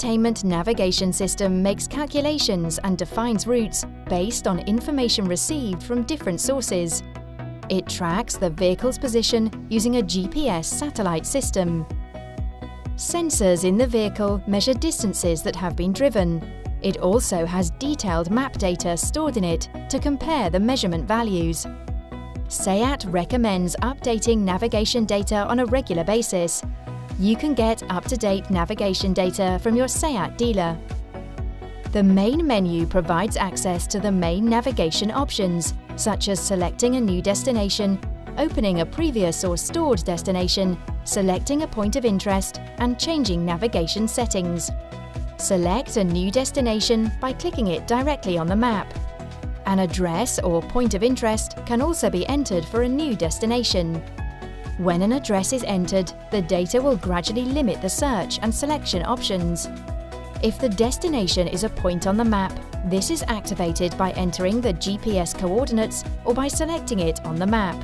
infotainment navigation system makes calculations and defines routes based on information received from different sources. It tracks the vehicle's position using a GPS satellite system. Sensors in the vehicle measure distances that have been driven. It also has detailed map data stored in it to compare the measurement values. SEAT recommends updating navigation data on a regular basis. You can get up-to-date navigation data from your SEAT dealer. The main menu provides access to the main navigation options, such as selecting a new destination, opening a previous or stored destination, selecting a point of interest, and changing navigation settings. Select a new destination by clicking it directly on the map. An address or point of interest can also be entered for a new destination. When an address is entered, the data will gradually limit the search and selection options. If the destination is a point on the map, this is activated by entering the GPS coordinates or by selecting it on the map.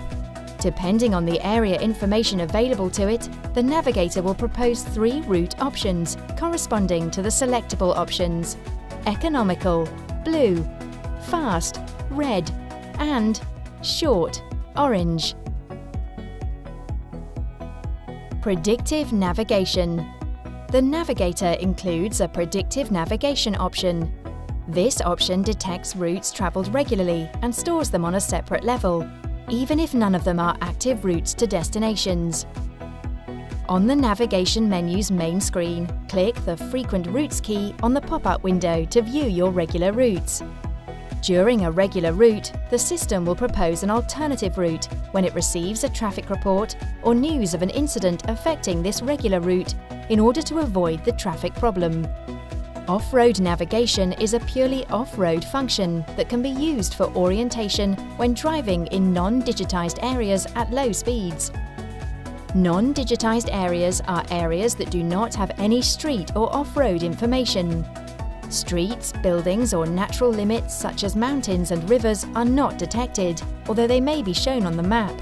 Depending on the area information available to it, the navigator will propose 3 route options corresponding to the selectable options: economical, blue, fast, red, and short, orange. Predictive navigation. The navigator includes a predictive navigation option. This option detects routes travelled regularly and stores them on a separate level, even if none of them are active routes to destinations. On the navigation menu's main screen, click the Frequent Routes key on the pop-up window to view your regular routes. During a regular route, the system will propose an alternative route when it receives a traffic report or news of an incident affecting this regular route in order to avoid the traffic problem. Off-road navigation is a purely off-road function that can be used for orientation when driving in non-digitized areas at low speeds. Non-digitized areas are areas that do not have any street or off-road information. Streets, buildings, or natural limits such as mountains and rivers are not detected, although they may be shown on the map.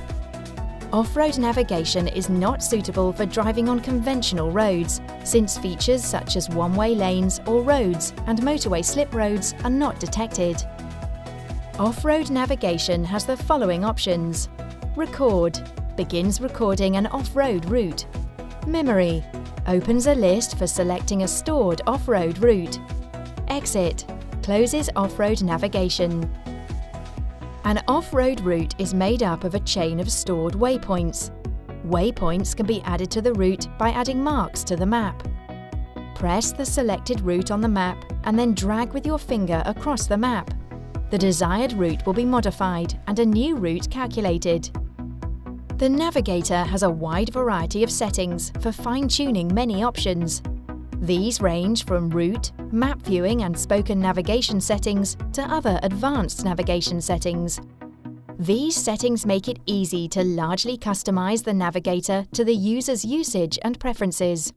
Off-road navigation is not suitable for driving on conventional roads, since features such as one-way lanes or roads and motorway slip roads are not detected. Off-road navigation has the following options: Record begins recording an off-road route. Memory opens a list for selecting a stored off-road route. Exit closes off-road navigation. An off-road route is made up of a chain of stored waypoints. Waypoints can be added to the route by adding marks to the map. Press the selected route on the map and then drag with your finger across the map. The desired route will be modified and a new route calculated. The navigator has a wide variety of settings for fine-tuning many options. These range from route, map viewing and spoken navigation settings to other advanced navigation settings. These settings make it easy to largely customize the navigator to the user's usage and preferences.